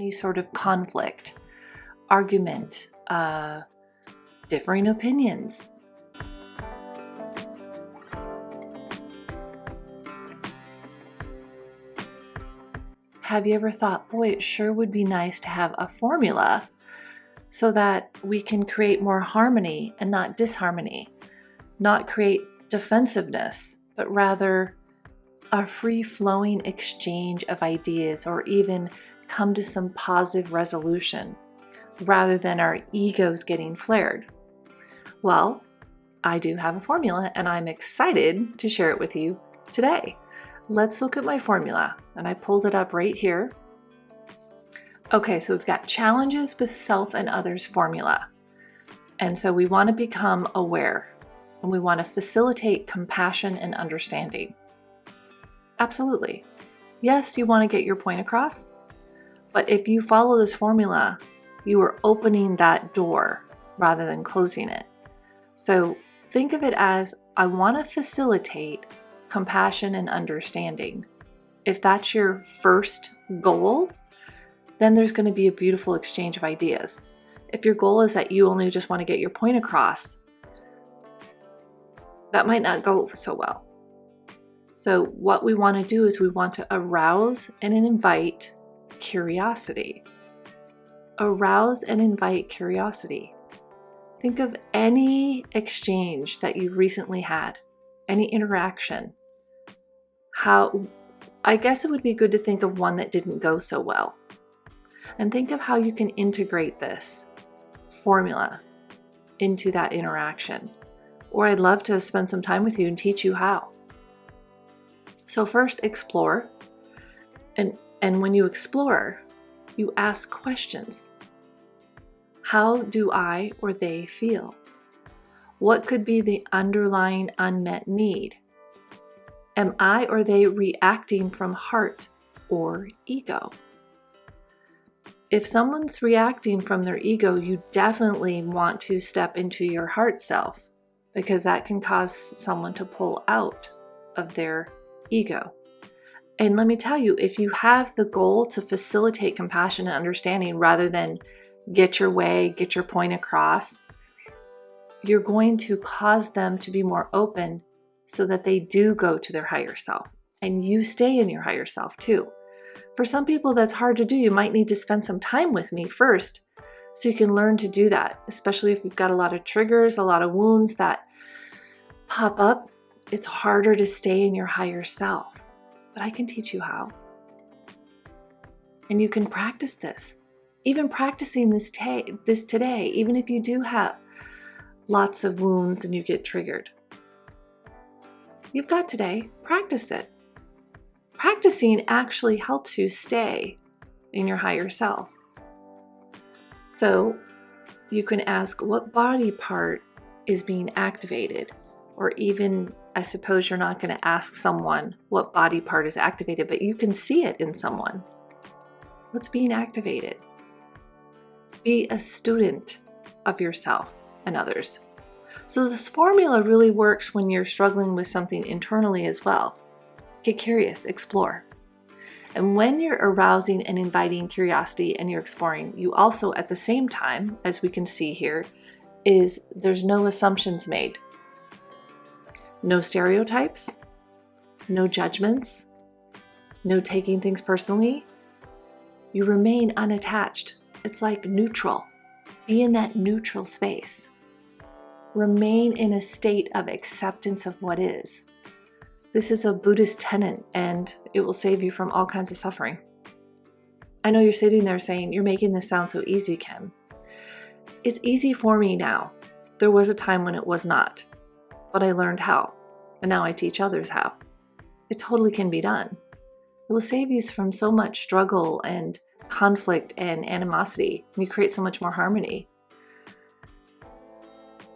any sort of conflict, argument, differing opinions. Have you ever thought, boy, it sure would be nice to have a formula so that we can create more harmony and not disharmony, not create defensiveness, but rather a free-flowing exchange of ideas, or even come to some positive resolution rather than our egos getting flared? Well, I do have a formula and I'm excited to share it with you today. Let's look at my formula, and I pulled it up right here. Okay, so we've got challenges with self and others formula. And so we want to become aware, and we want to facilitate compassion and understanding. Absolutely. Yes, you want to get your point across, but if you follow this formula, you are opening that door rather than closing it. So think of it as, I want to facilitate compassion and understanding. If that's your first goal, then there's going to be a beautiful exchange of ideas. If your goal is that you only just want to get your point across, that might not go so well. So what we want to do is we want to arouse and invite curiosity. Arouse and invite curiosity. Think of any exchange that you've recently had, any interaction. I guess it would be good to think of one that didn't go so well. And think of how you can integrate this formula into that interaction. Or I'd love to spend some time with you and teach you how. So first, explore. And when you explore, you ask questions. How do I or they feel? What could be the underlying unmet need? Am I or they reacting from heart or ego? If someone's reacting from their ego, you definitely want to step into your heart self, because that can cause someone to pull out of their ego. And let me tell you, if you have the goal to facilitate compassion and understanding rather than get your way, get your point across, you're going to cause them to be more open so that they do go to their higher self, and you stay in your higher self too. For some people that's hard to do. You might need to spend some time with me first so you can learn to do that, especially if you've got a lot of triggers, a lot of wounds that pop up. It's harder to stay in your higher self, but I can teach you how. And you can practice this. Even practicing this today, even if you do have lots of wounds and you get triggered. You've got today, practice it. Practicing actually helps you stay in your higher self. So you can ask, what body part is being activated? Or even, I suppose you're not going to ask someone what body part is activated, but you can see it in someone. What's being activated? Be a student of yourself and others. So this formula really works when you're struggling with something internally as well. Get curious, explore. And when you're arousing and inviting curiosity and you're exploring, you also, at the same time, as we can see here, there's no assumptions made. No stereotypes, no judgments, no taking things personally. You remain unattached. It's like neutral. Be in that neutral space. Remain in a state of acceptance of what is. This is a Buddhist tenet, and it will save you from all kinds of suffering. I know you're sitting there saying, you're making this sound so easy, Kim. It's easy for me now. There was a time when it was not, but I learned how, and now I teach others how. It totally can be done. It will save you from so much struggle and conflict and animosity, and you create so much more harmony.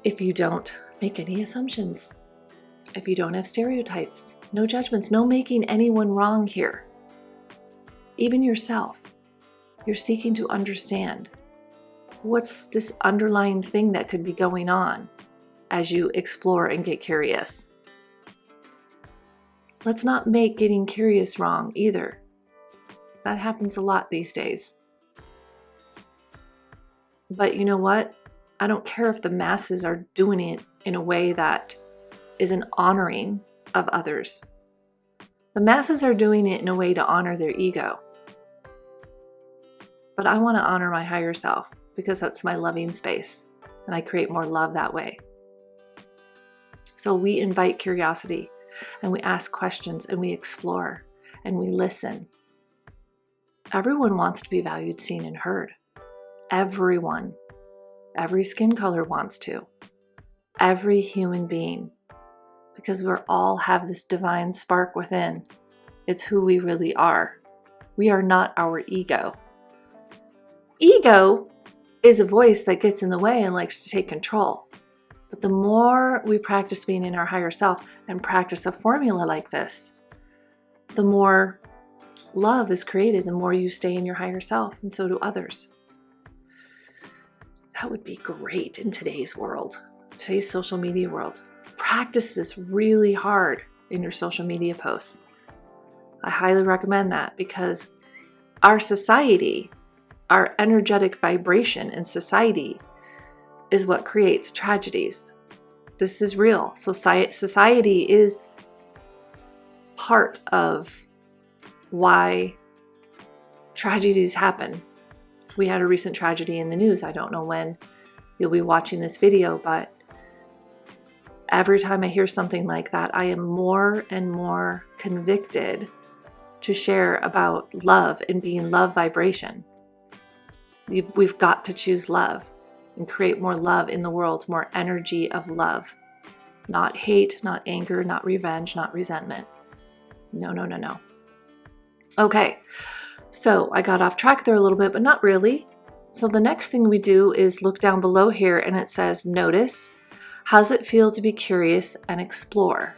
If you don't make any assumptions, if you don't have stereotypes, no judgments, no making anyone wrong here. Even yourself, you're seeking to understand what's this underlying thing that could be going on as you explore and get curious. Let's not make getting curious wrong either. That happens a lot these days. But you know what? I don't care if the masses are doing it in a way that isn't honoring of others. The masses are doing it in a way to honor their ego. But I want to honor my higher self because that's my loving space, and I create more love that way. So we invite curiosity, and we ask questions, and we explore, and we listen. Everyone wants to be valued, seen, and heard. Everyone. Every skin color wants to. Every human being. Because we all have this divine spark within. It's who we really are. We are not our ego. Ego is a voice that gets in the way and likes to take control. But the more we practice being in our higher self and practice a formula like this, the more love is created, the more you stay in your higher self, and so do others. That would be great in today's world, today's social media world. Practice this really hard in your social media posts. I highly recommend that because our society, our energetic vibration in society is what creates tragedies. This is real. Society is part of why tragedies happen. We had a recent tragedy in the news. I don't know when you'll be watching this video, but every time I hear something like that, I am more and more convicted to share about love and being love vibration. We've got to choose love and create more love in the world, more energy of love. Not hate, not anger, not revenge, not resentment. No. Okay, so I got off track there a little bit, but not really. So the next thing we do is look down below here and it says, notice, how's it feel to be curious and explore?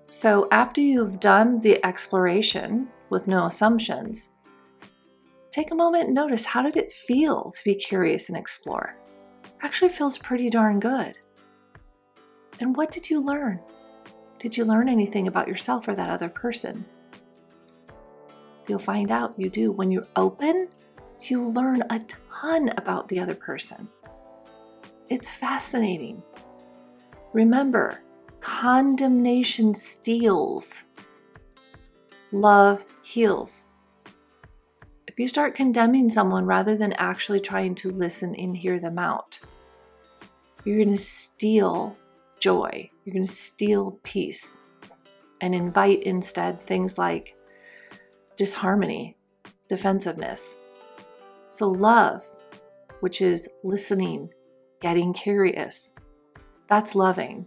So after you've done the exploration with no assumptions, take a moment and notice, how did it feel to be curious and explore? Actually feels pretty darn good. And what did you learn? Did you learn anything about yourself or that other person? You'll find out you do. When you're open, you learn a ton about the other person. It's fascinating. Remember, condemnation steals. Love heals. If you start condemning someone rather than actually trying to listen and hear them out, you're going to steal joy. You're going to steal peace and invite instead things like disharmony, defensiveness. So love, which is listening, getting curious, that's loving.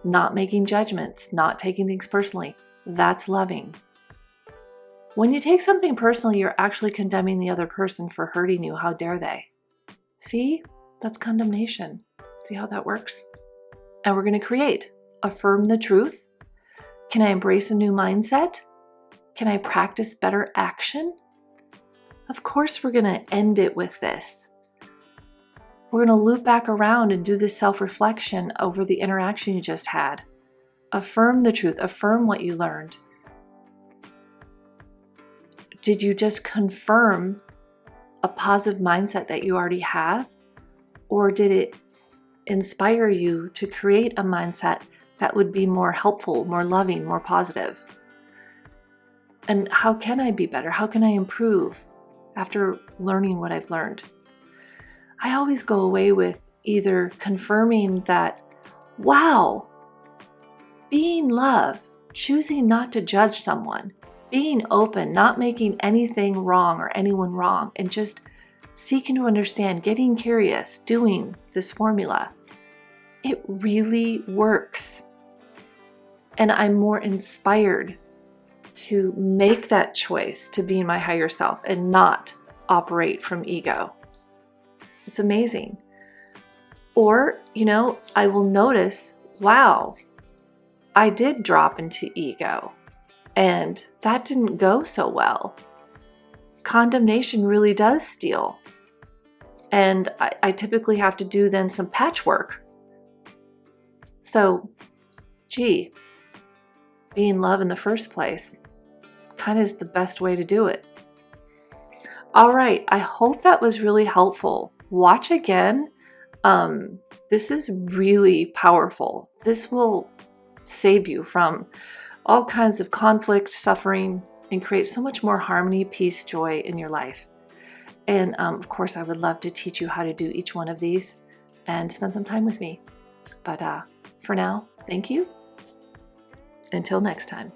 Not making judgments, not taking things personally, that's loving. When you take something personally, you're actually condemning the other person for hurting you. How dare they? See? That's condemnation. See how that works? And we're going to create. Affirm the truth. Can I embrace a new mindset? Can I practice better action? Of course, we're going to end it with this. We're going to loop back around and do this self-reflection over the interaction you just had. Affirm the truth. Affirm what you learned. Did you just confirm a positive mindset that you already have? Or did it inspire you to create a mindset that would be more helpful, more loving, more positive? And how can I be better? How can I improve after learning what I've learned? I always go away with either confirming that, wow, being love, choosing not to judge someone, being open, not making anything wrong or anyone wrong, and just seeking to understand, getting curious, doing this formula. It really works. And I'm more inspired to make that choice to be my higher self and not operate from ego. It's amazing. Or, I will notice, wow, I did drop into ego and that didn't go so well. Condemnation really does steal. And I typically have to do then some patchwork. So, being love in the first place kind of is the best way to do it. All right, I hope that was really helpful. Watch again. This is really powerful. This will save you from all kinds of conflict, suffering, and create so much more harmony, peace, joy in your life. And of course, I would love to teach you how to do each one of these and spend some time with me. But for now, thank you. Until next time.